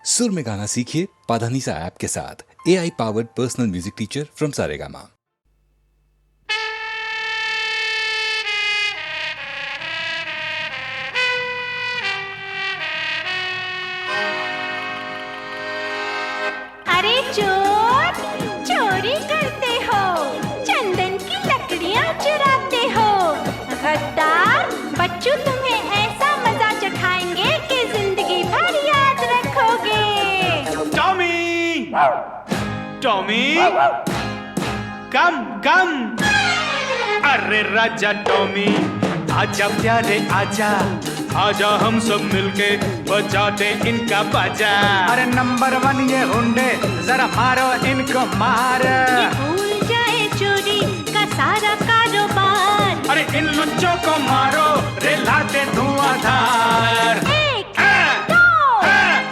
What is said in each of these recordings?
सुर में गाना सीखिए पाधानीसा ऐप के साथ। AI powered personal music teacher from Saregama. अरे चोर, चोरी करते हो, चंदन की लकड़ियां चुराते हो। गद्दार बच्चों तुम्हें ऐसा मजा चखाएंगे कि जिंदगी भर याद रखोगे। टॉमी, टॉमी, कम कम। अरे राजा टॉमी, आजा प्यारे आजा, आजा हम सब मिलके बजाते इनका बाजा। अरे नंबर 1 ये हुंडे, जरा मारो इनको मार। ये भूल जाए चोरी का सारा कारोबार। अरे इन लुच्चों को मारो, रे लाते धुआंधार। एक,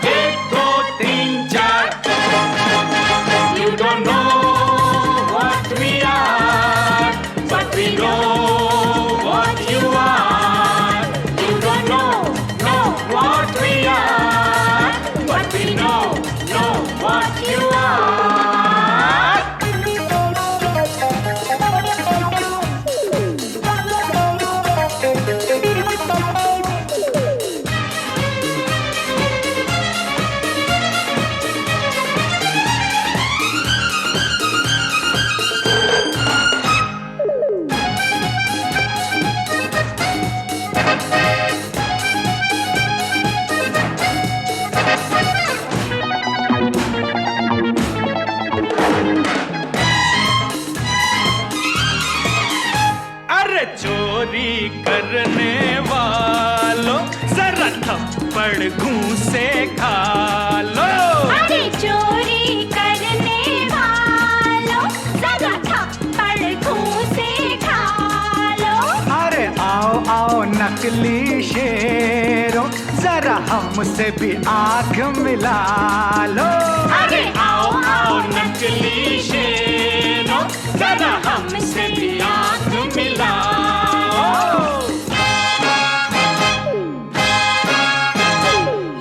एक दो तीन चार। You don't know what we are, but we know what you are. You don't know what we are, but we know what you are. अरे चोरी करने वालों, जरा थप्पड़ घूंसे खा लो। अरे चोरी करने वालों, जरा थप्पड़ घूंसे खा लो। अरे आओ आओ नकली शेरों, जरा हमसे भी आंख मिला लो। अरे आओ आओ नकली शेरों, जरा हमसे भी आंख मिलाओ।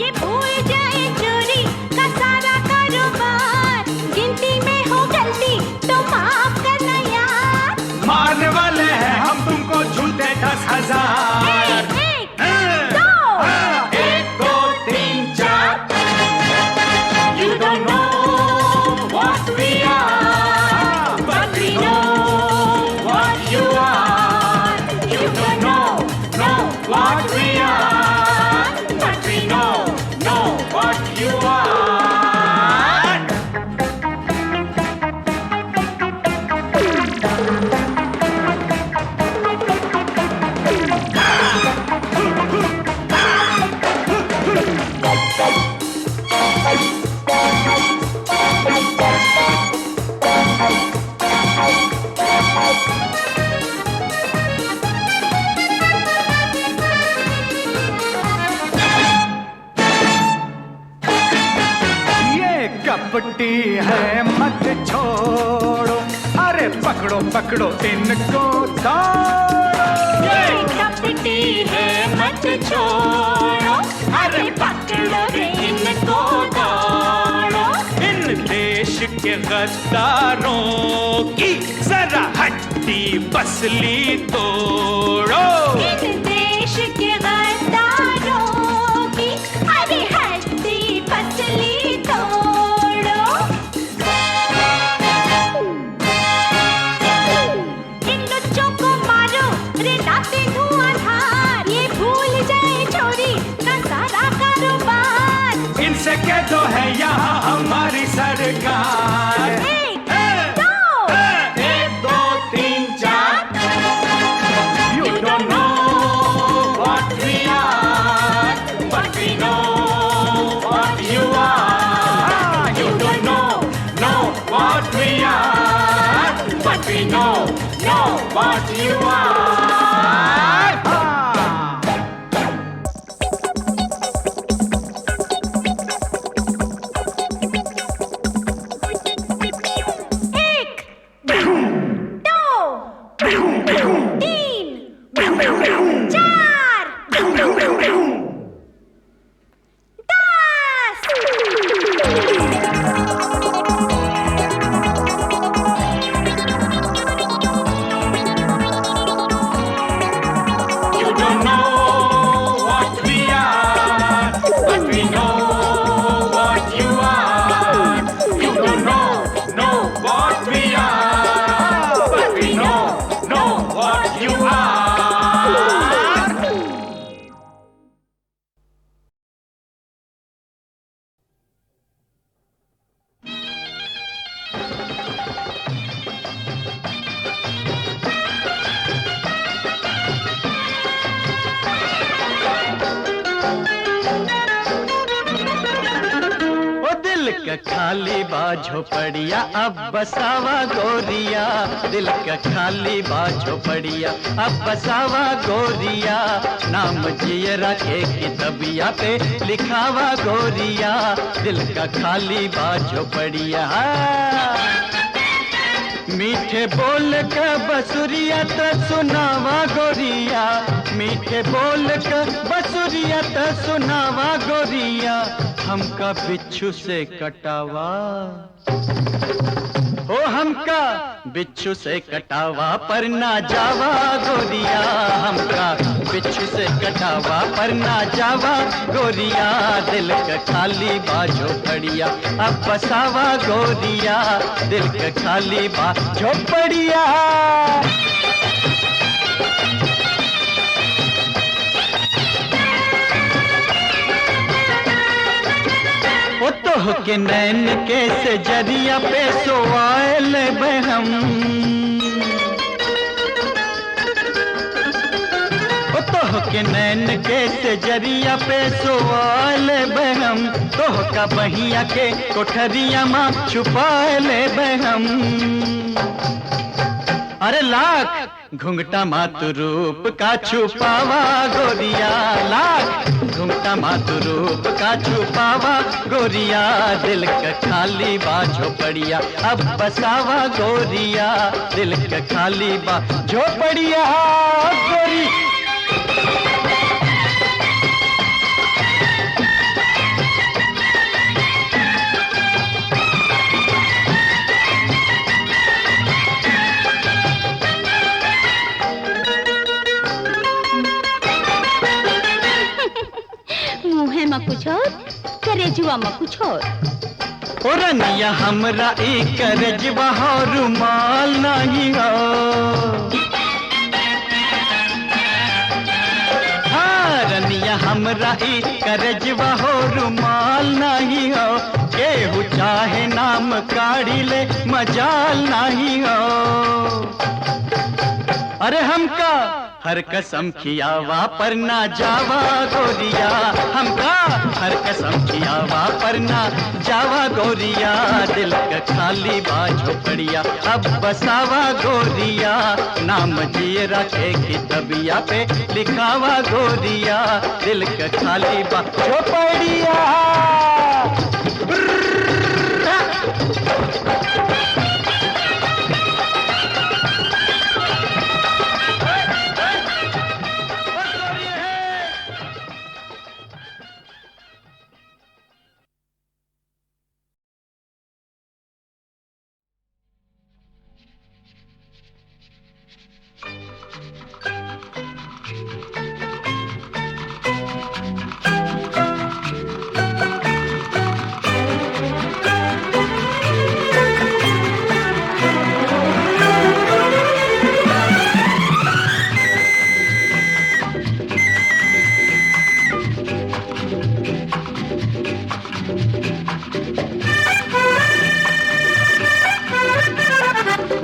ये भूल जाए चोरी का सारा कारोबार। गिनती में हो गलती तो माफ करना यार। मारने वाले हैं हम तुमको झूठे 10,000। एक, दो, एक दो तीन चार। You don't know what we are, but we know what you are. You don't know what we are, but we know what you are. ये कपटी है मत छोड़ो, अरे पकड़ो पकड़ो इनको दौड़ो। ये कपटी है मत छोड़ो, अरे पकड़ो रे इनको दौड़ो। इन देश के गद्दारों की जरा हड्डी पसली तोड़ो। इन देश के गद्दारों की अरे हड्डी पसली तोड़ो। इन लुच्चों को मारो, रे लाते धुआंधार। ये भूल जाए चोरी का सारा कारोबार। इनसे कह दो है यहाँ हमारी सरकार। एक, एक दो तीन चार। You don't know what we are, but we know what you are. You don't know what we are, but we know what you are. एक, दो, तीन, चार, 10, का खाली बा झोपड़िया अब बसावा गोरिया, दिल का खाली बा झोपड़िया अब बसावा गोरिया, नाम जियरा के किताबिया पे लिखावा गोरिया, दिल का खाली बा झोपड़िया। मीठे बोल का बसुरिया त सुनावा गोरिया, मीठे बोल का बसुरिया त सुनावा गोरिया, हमका बिच्छू से कटावा, ओ हमका बिच्छू से कटावा पर ना जावा गोरिया, हमका बिच्छू से कटावा पर ना जावा गोरिया, दिल का खाली बा झोपड़िया अब बसावा गोरिया, दिल का खाली बा झोपड़िया। ओ तो के नैन के से जरिया पे सोआल बहम, ओ तो के नैन के से जरिया पे सोआल बहम, तो का बहिया के कोठरिया माँ छुपाल बहम। अरे लाख घुंघटा मातु रूप का छुपावा गोरिया, लाख घुंघटा मातु रूप का छुपावा गोरिया, दिल का खाली बा झोपड़िया अब बसावा गोरिया, दिल का खाली बा झोपड़िया गोरी। मुँहे में कुछ और, करेजुआ में कुछ और। ओ रनिया हमरा एक करेजुआ हो रुमाल नहीं हो, हाँ रनिया हमरा एक करेजुआ हो रुमाल नहीं हो, केहू चाहे नाम काढ़ी ले मजाल नहीं हो। अरे हमका हर कसम खियावा पर ना जावा गोरिया, हमका हर कसम खियावा पर ना जावा गोरिया, दिल का खाली बा झोपड़िया अब बसावा गोरिया, नाम जियरा के किताबिया पे लिखावा गोरिया, दिल का खाली बा झोपड़िया।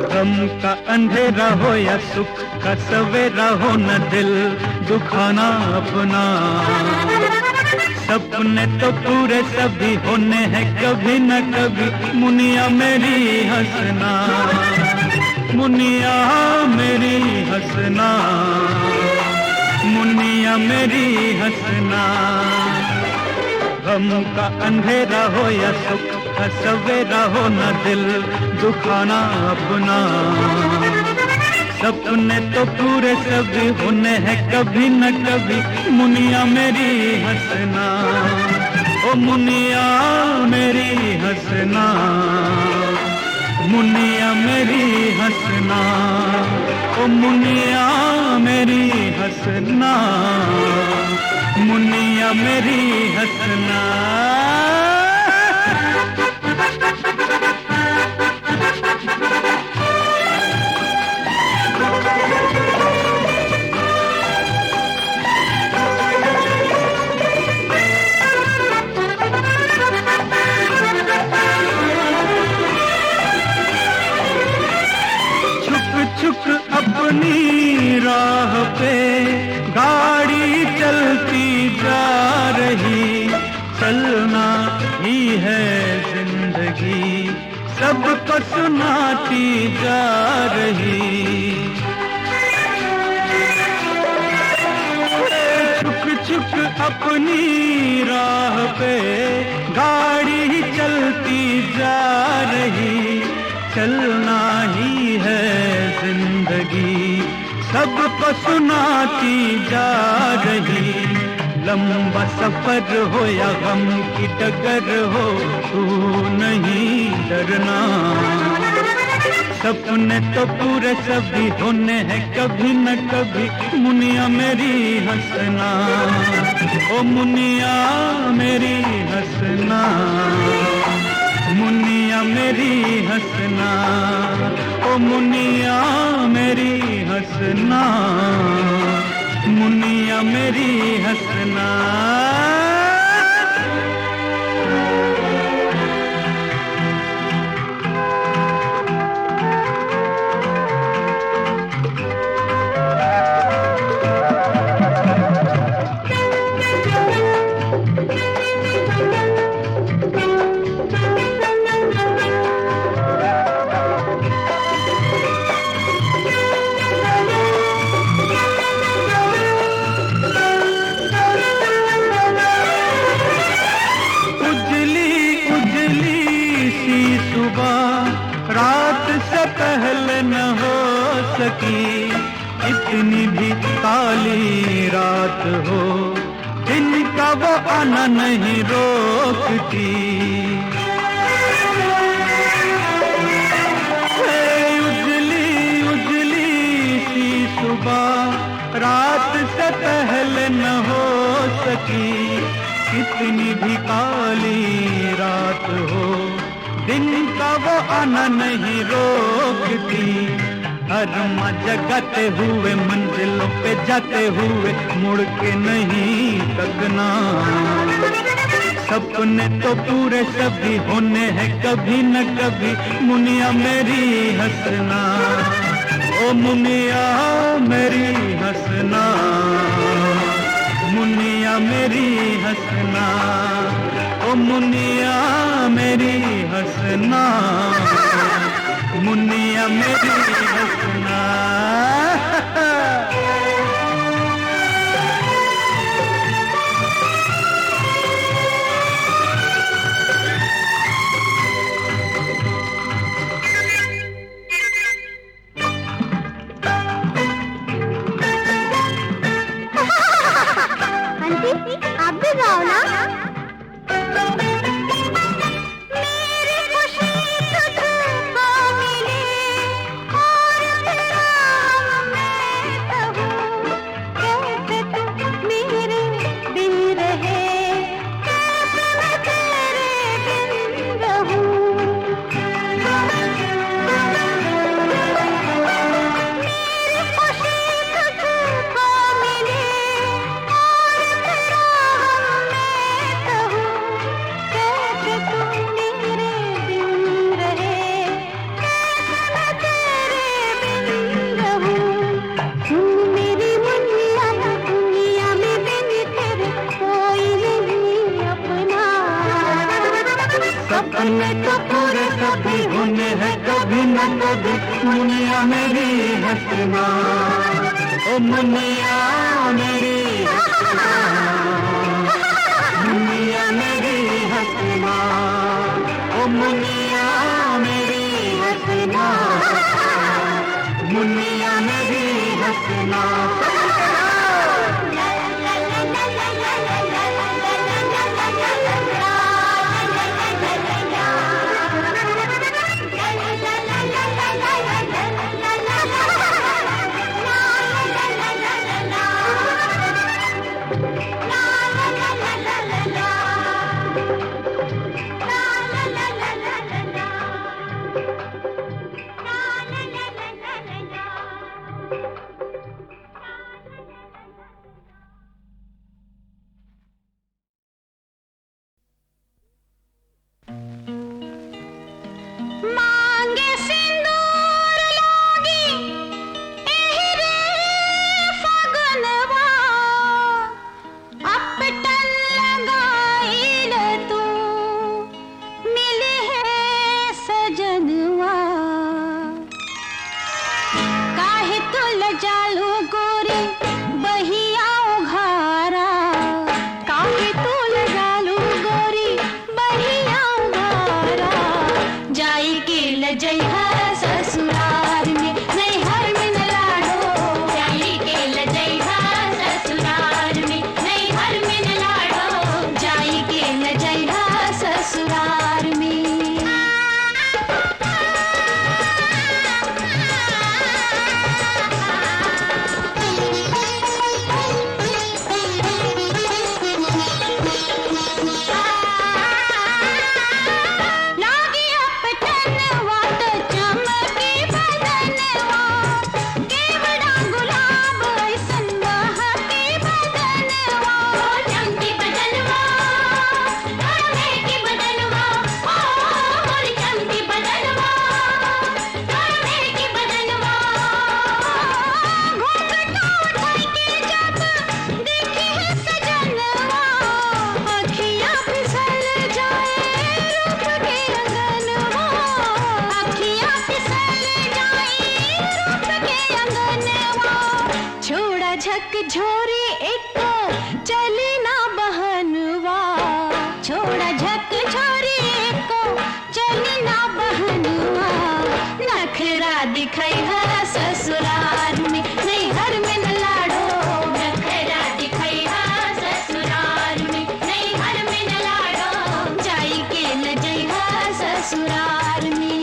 गम का अंधेरा हो या सुख का सवेरा हो न दिल दुखाना अपना, सपने तो पूरे सभी होने हैं कभी न कभी, मुनिया मेरी हंसना, मुनिया मेरी हंसना, मुनिया मेरी हंसना। गम का अंधेरा हो या सुख का सवेरा हो न दिल दुखाना अपना, सपने तो पूरे सभी होने हैं कभी न कभी, मुनिया मेरी हंसना, ओ मुनिया मेरी हंसना, मुनिया मेरी हंसना, ओ मुनिया मेरी हंसना, मुनिया मेरी हंसना। छुक अपनी राह पे गाड़ी चलती जा रही, चलना सबको सुनाती जा रही। छुक छुक अपनी राह पे गाड़ी चलती जा रही। चलना ही है जिंदगी, सबको सुनाती जा रही। लंबा सफर हो या गम की डगर हो, तू नहीं डरना। सपने तो पूरे सभी होने हैं कभी न कभी, मुनिया मेरी हंसना। ओ मुनिया मेरी हंसना, मुनिया मेरी हंसना। ओ मुनिया मेरी हंसना, मुनिया मेरी हंसना। रात से पहले न हो सकी, इतनी भी काली रात हो, दिन का वो आना नहीं रोकती। उजली उजली सी सुबह रात से पहले न हो सकी, कितनी भी काली रात हो, दिन का वो आना नहीं रोकती। हर माँ जगाते हुए मंजिलों पे जाते हुए मुड़ के नहीं तकना। सपने तो पूरे सभी होने हैं कभी न कभी, मुनिया मेरी हंसना। ओ मुनिया मेरी हंसना, मुनिया मेरी हंसना। ओ मुनिया मेरी हंसना, मुनिया मेरी हंसना। आंटी आप भी गाओ ना। सपने तो पूरे सभी होने हैं कभी न कभी, मुनिया मेरी हंसना। ओ मुनिया मेरी हंसना, मुनिया मेरी हंसना। ओ मुनिया मेरी हंसना, मुनिया मेरी हंसना। छोरी को चली ना बहनुआ नखरा दिखाई है ससुराल में नहीं घर में न लाड़ो नखरा दिखाई है ससुराल में नहीं घर में न लाड़ो जाई के न जई है ससुराल में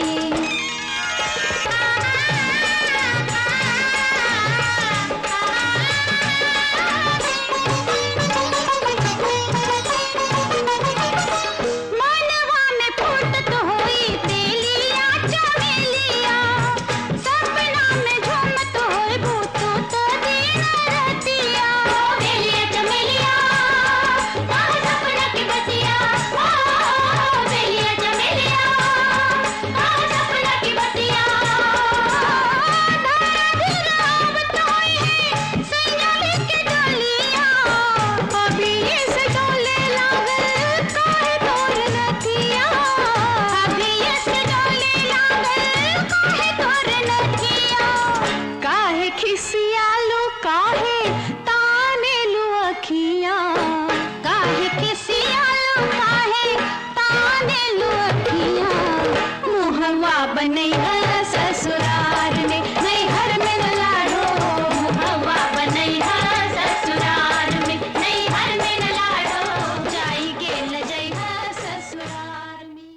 ससुराल में नहीं घर में न लाड़ो हवा बनई है ससुराल में नहीं घर में न लाड़ो जाई के न जई है ससुराल में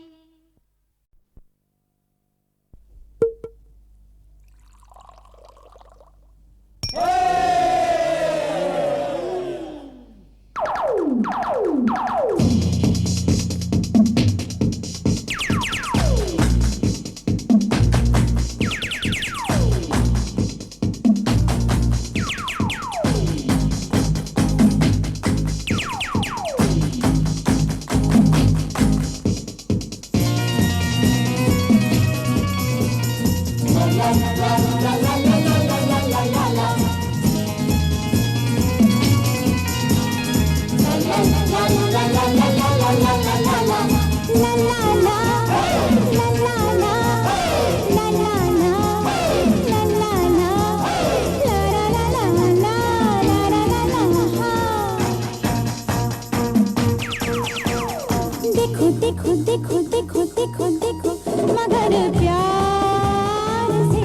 देखो देखो देखो देखो देखो मगर प्यार से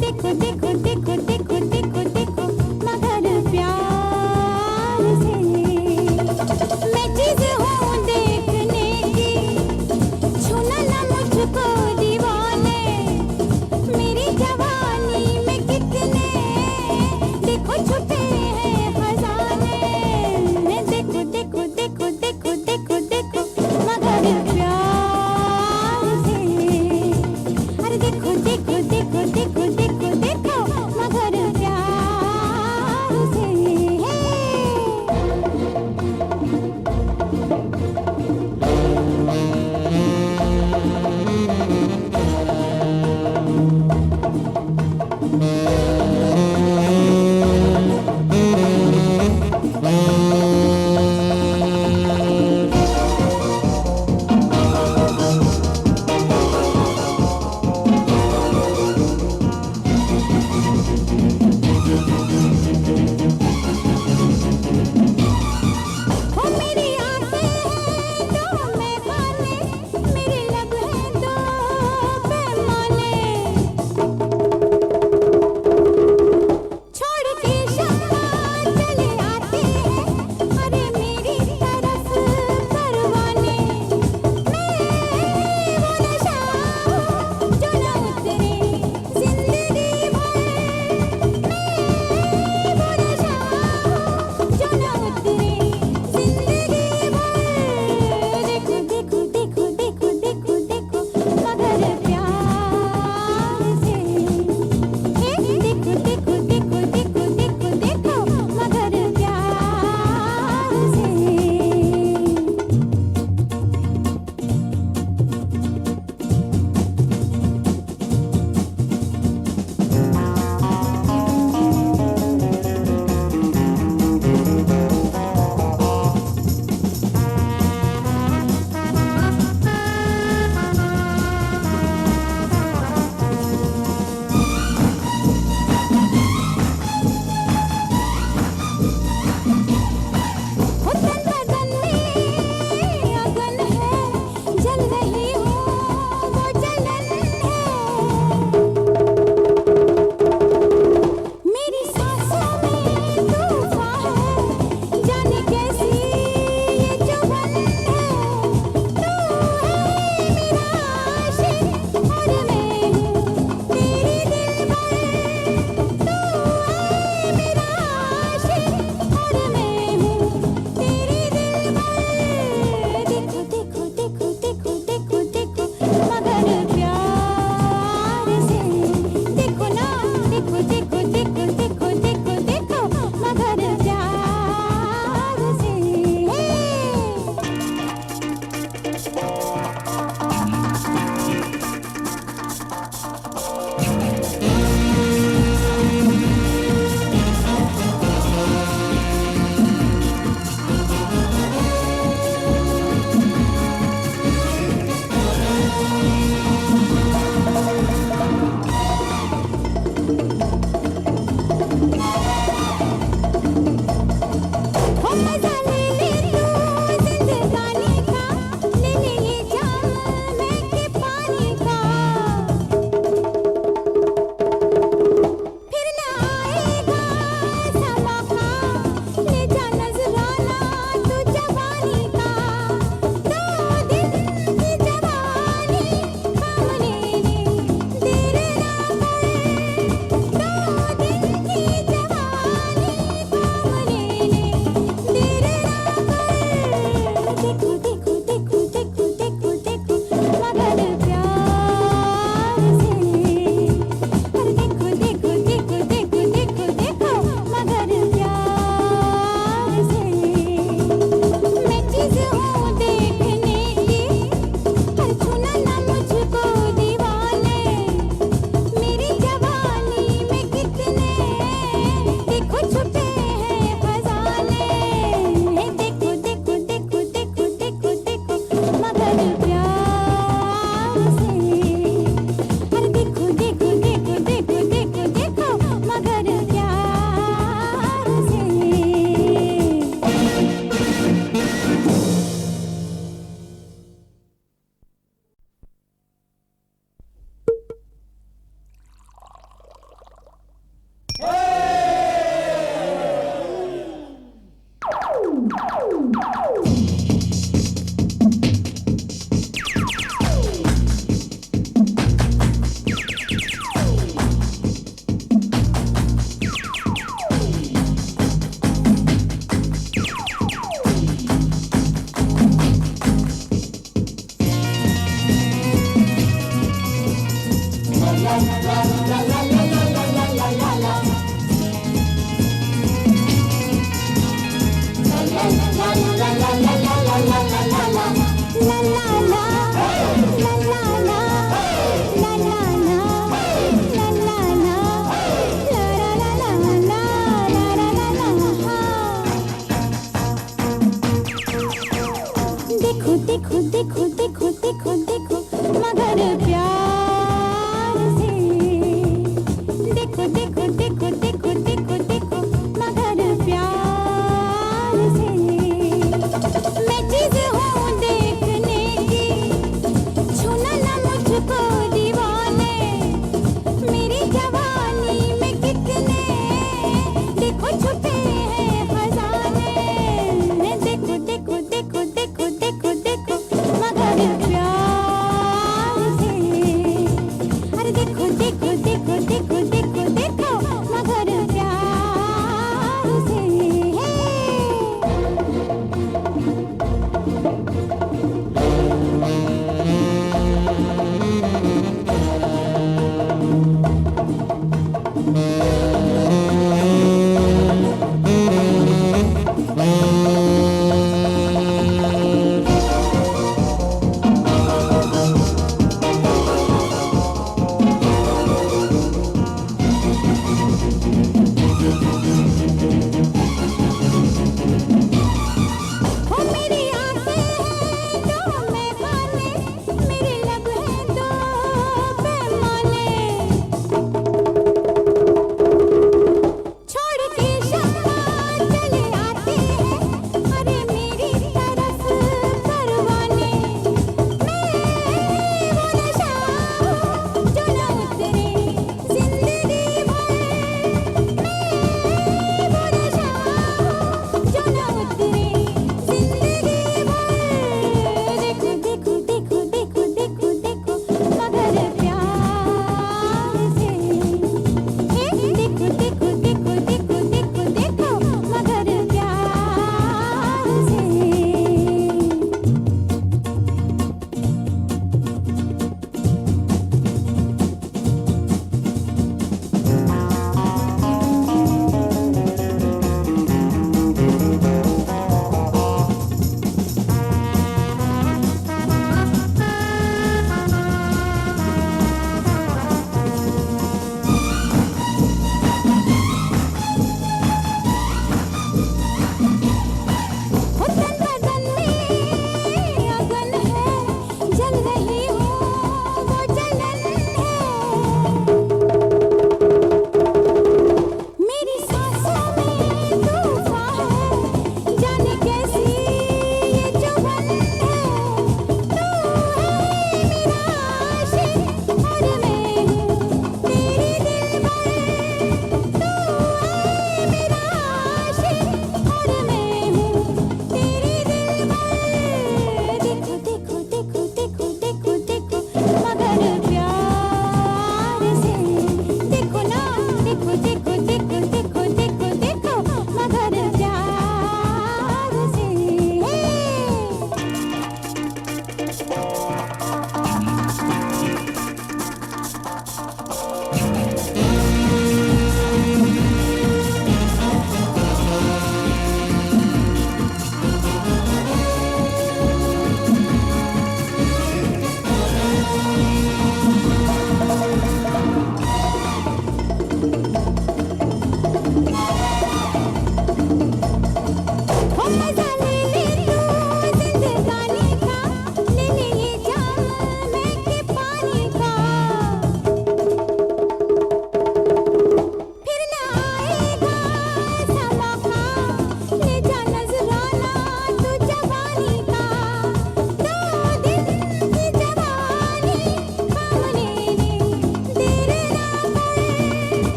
देखो देखो देखो देखो देखो देखो मगर प्यार से मैं चीज हूँ देखने की छूना ना मुझको दीवाने मेरी जवानी में कितने देखो छुपे हैं खजाने देखो देखो देखो देखो देखो देखो मगर प्यार से